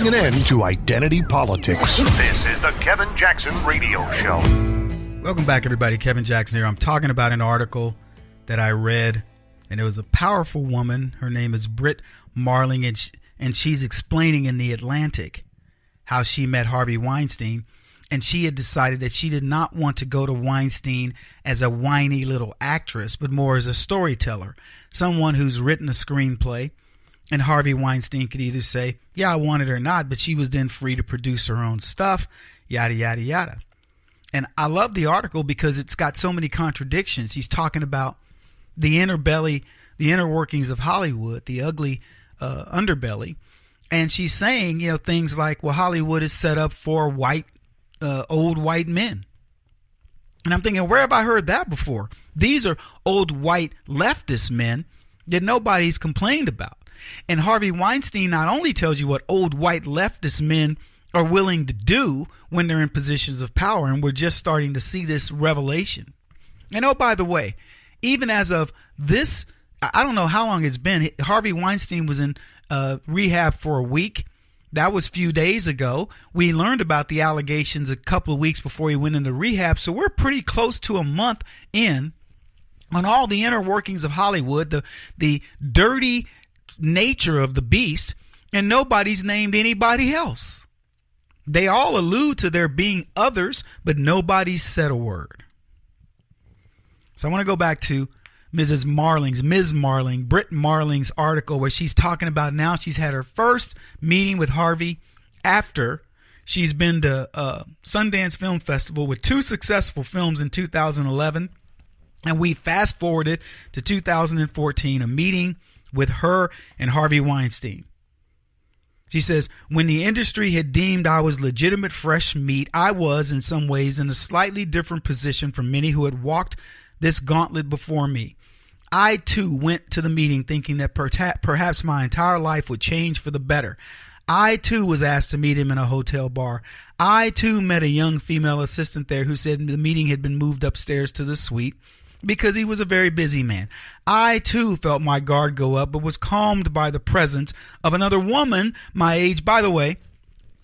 putting an end to identity politics. This is the Kevin Jackson Radio Show. Welcome back, everybody. Kevin Jackson here. I'm talking about an article that I read, and it was a powerful woman. Her name is Britt Marling, and she's explaining in The Atlantic how she met Harvey Weinstein, and she had decided that she did not want to go to Weinstein as a whiny little actress, but more as a storyteller, someone who's written a screenplay, and Harvey Weinstein could either say, yeah, I want it or not, but she was then free to produce her own stuff, yada, yada, yada. And I love the article because it's got so many contradictions. He's talking about the inner belly, the inner workings of Hollywood, the ugly underbelly. And she's saying, things like, well, Hollywood is set up for old white men. And I'm thinking, where have I heard that before? These are old white leftist men that nobody's complained about. And Harvey Weinstein not only tells you what old white leftist men are willing to do when they're in positions of power, and we're just starting to see this revelation. And oh, by the way, even as of this, I don't know how long it's been, Harvey Weinstein was in rehab for a week. That was a few days ago. We learned about the allegations a couple of weeks before he went into rehab, so we're pretty close to a month in on all the inner workings of Hollywood, the dirty nature of the beast, and nobody's named anybody else. They all allude to there being others, but nobody's said a word. So I want to go back to Ms. Marling, Britt Marling's article, where she's talking about now she's had her first meeting with Harvey after she's been to Sundance Film Festival with 2 successful films in 2011. And we fast forwarded to 2014, a meeting with her and Harvey Weinstein. She says, when the industry had deemed I was legitimate fresh meat, I was in some ways in a slightly different position from many who had walked this gauntlet before me. I too went to the meeting thinking that perhaps my entire life would change for the better. I too was asked to meet him in a hotel bar. I too met a young female assistant there who said the meeting had been moved upstairs to the suite because he was a very busy man. I too felt my guard go up, but was calmed by the presence of another woman my age. By the way,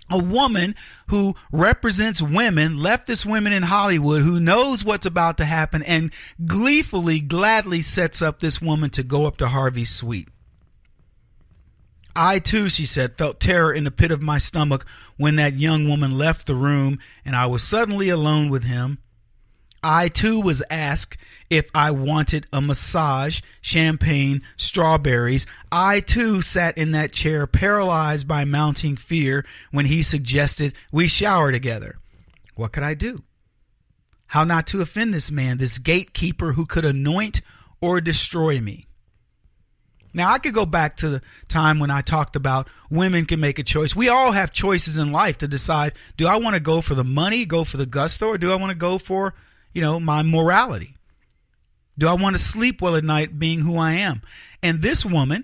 a woman who represents women, leftist women in Hollywood, who knows what's about to happen and gladly sets up this woman to go up to Harvey's suite. I too, she said, felt terror in the pit of my stomach when that young woman left the room and I was suddenly alone with him. I too was asked if I wanted a massage, champagne, strawberries. I too sat in that chair paralyzed by mounting fear when he suggested we shower together. What could I do? How not to offend this man, this gatekeeper who could anoint or destroy me? Now, I could go back to the time when I talked about women can make a choice. We all have choices in life to decide, do I want to go for the money, go for the gusto, or do I want to go for my morality? Do I want to sleep well at night being who I am? And this woman,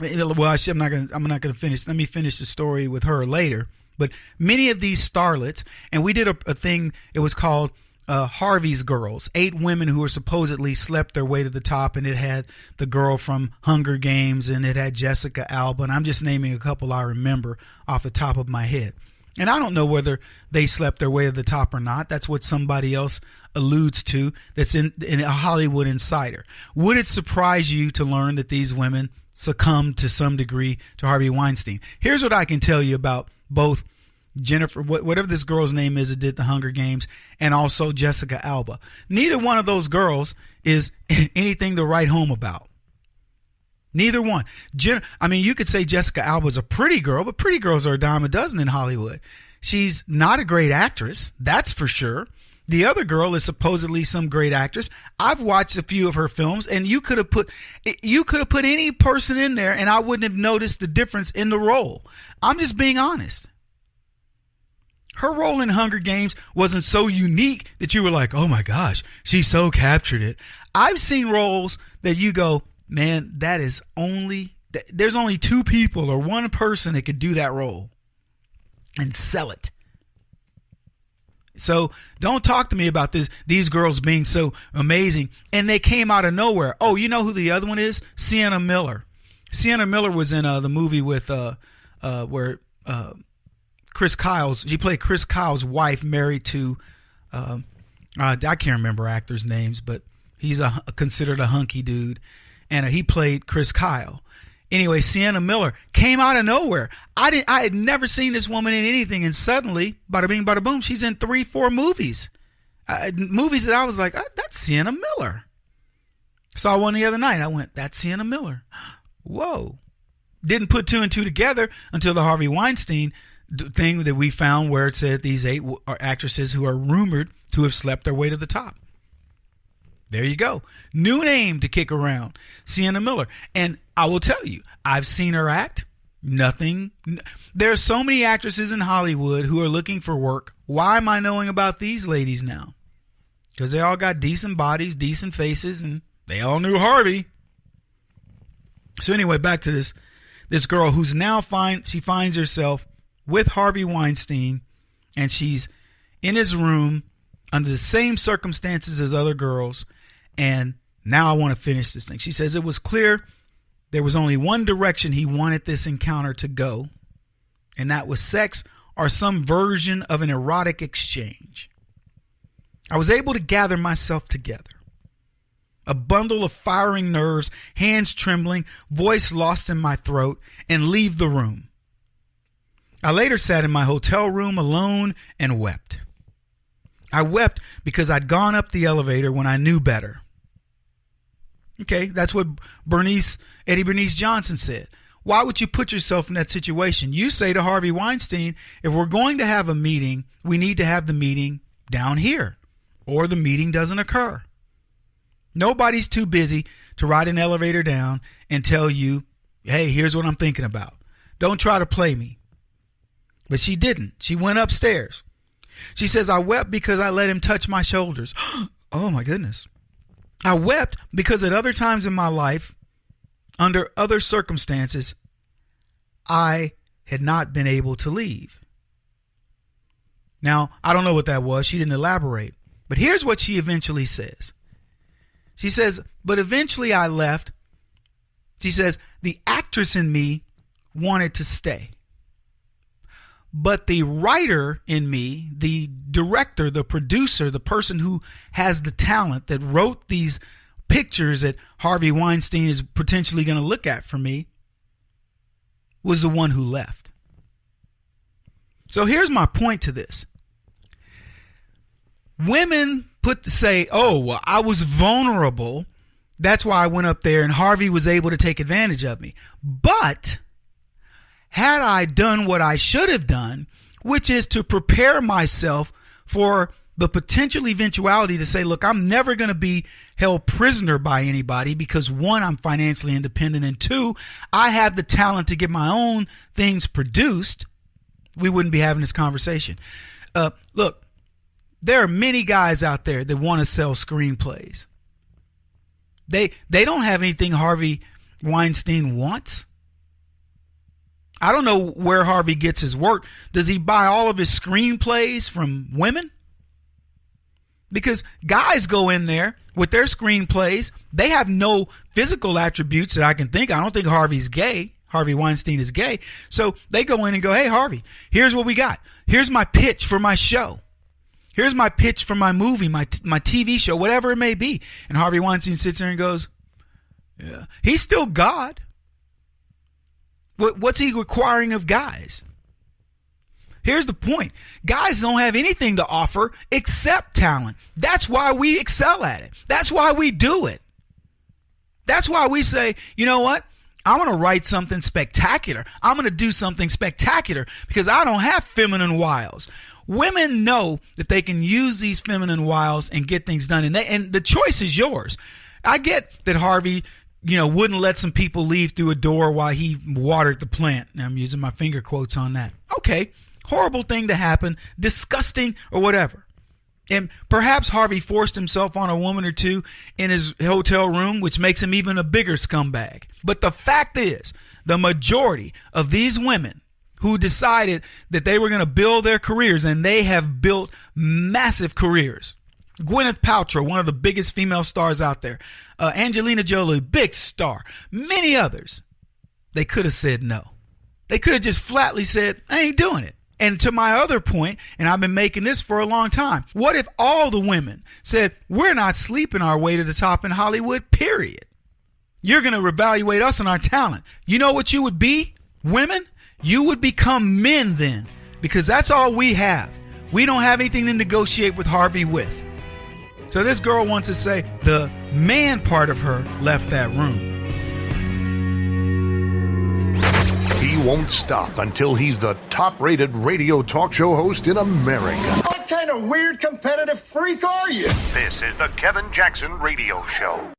well, I'm not going to finish. Let me finish the story with her later. But many of these starlets, and we did a thing, it was called Harveys Girls, 8 women who were supposedly slept their way to the top, and it had the girl from Hunger Games, and it had Jessica Alba, and I'm just naming a couple I remember off the top of my head. And I don't know whether they slept their way to the top or not. That's what somebody else alludes to that's in a Hollywood insider. Would it surprise you to learn that these women succumbed to some degree to Harvey Weinstein? Here's what I can tell you about both Jennifer, whatever this girl's name is that did the Hunger Games, and also Jessica Alba. Neither one of those girls is anything to write home about. Neither one. You could say Jessica Alba's a pretty girl, but pretty girls are a dime a dozen in Hollywood. She's not a great actress, that's for sure. The other girl is supposedly some great actress. I've watched a few of her films, and you could have put any person in there, and I wouldn't have noticed the difference in the role. I'm just being honest. Her role in Hunger Games wasn't so unique that you were like, oh my gosh, she so captured it. I've seen roles that you go, man, there's only 2 people or 1 person that could do that role and sell it. So don't talk to me about these girls being so amazing. And they came out of nowhere. Oh, you know who the other one is? Sienna Miller. Sienna Miller was in the movie with where She played Chris Kyle's wife, married to, I can't remember actors' names, but he's considered a hunky dude. And he played Chris Kyle. Anyway, Sienna Miller came out of nowhere. I had never seen this woman in anything, and suddenly, bada bing, bada boom, she's in 3-4 movies. Movies that I was like, that's Sienna Miller. Saw one the other night. I went, that's Sienna Miller. Whoa. Didn't put 2 and 2 together until the Harvey Weinstein thing that we found, where it said these 8 are actresses who are rumored to have slept their way to the top. There you go. New name to kick around. Sienna Miller. And I will tell you, I've seen her act. Nothing. There are so many actresses in Hollywood who are looking for work. Why am I knowing about these ladies now? Because they all got decent bodies, decent faces, and they all knew Harvey. So anyway, back to this girl who's now she finds herself with Harvey Weinstein, and she's in his room under the same circumstances as other girls. And now I want to finish this thing. She says it was clear there was only one direction he wanted this encounter to go, and that was sex or some version of an erotic exchange. I was able to gather myself together. A bundle of firing nerves, hands trembling, voice lost in my throat, and leave the room. I later sat in my hotel room alone and wept. I wept because I'd gone up the elevator when I knew better. Okay, that's what Bernice Johnson said. Why would you put yourself in that situation? You say to Harvey Weinstein, if we're going to have a meeting, we need to have the meeting down here, or the meeting doesn't occur. Nobody's too busy to ride an elevator down and tell you, hey, here's what I'm thinking about. Don't try to play me. But she didn't. She went upstairs. She says, I wept because I let him touch my shoulders. Oh, my goodness. I wept because at other times in my life, under other circumstances, I had not been able to leave. Now, I don't know what that was. She didn't elaborate. But here's what she eventually says. She says, but eventually I left. She says, the actress in me wanted to stay. But the writer in me, the director, the producer, the person who has the talent that wrote these pictures that Harvey Weinstein is potentially going to look at for me, was the one who left. So here's my point to this. Women say, oh, well, I was vulnerable. That's why I went up there and Harvey was able to take advantage of me. But had I done what I should have done, which is to prepare myself for the potential eventuality to say, look, I'm never going to be held prisoner by anybody because, one, I'm financially independent, and two, I have the talent to get my own things produced, we wouldn't be having this conversation. Look, there are many guys out there that want to sell screenplays. They don't have anything Harvey Weinstein wants. I don't know where Harvey gets his work. Does he buy all of his screenplays from women? Because guys go in there with their screenplays. They have no physical attributes that I can think. I don't think Harvey's gay. Harvey Weinstein is gay. So they go in and go, hey, Harvey, here's what we got. Here's my pitch for my show. Here's my pitch for my movie, my TV show, whatever it may be. And Harvey Weinstein sits there and goes, yeah, he's still God. What's he requiring of guys? Here's the point. Guys don't have anything to offer except talent. That's why we excel at it. That's why we do it. That's why we say, you know what? I'm going to write something spectacular. I'm going to do something spectacular because I don't have feminine wiles. Women know that they can use these feminine wiles and get things done. And the choice is yours. I get that Harvey, wouldn't let some people leave through a door while he watered the plant. Now, I'm using my finger quotes on that. Okay, horrible thing to happen, disgusting or whatever. And perhaps Harvey forced himself on a woman or two in his hotel room, which makes him even a bigger scumbag. But the fact is, the majority of these women who decided that they were going to build their careers, and they have built massive careers. Gwyneth Paltrow, one of the biggest female stars out there. Angelina Jolie, big star. Many others. They could have said no. They could have just flatly said, I ain't doing it. And to my other point, and I've been making this for a long time, what if all the women said, we're not sleeping our way to the top in Hollywood, period. You're going to reevaluate us on our talent. You know what you would be, women? You would become men then, because that's all we have. We don't have anything to negotiate with Harvey with. So this girl wants to say the man part of her left that room. He won't stop until he's the top-rated radio talk show host in America. What kind of weird competitive freak are you? This is the Kevin Jackson Radio Show.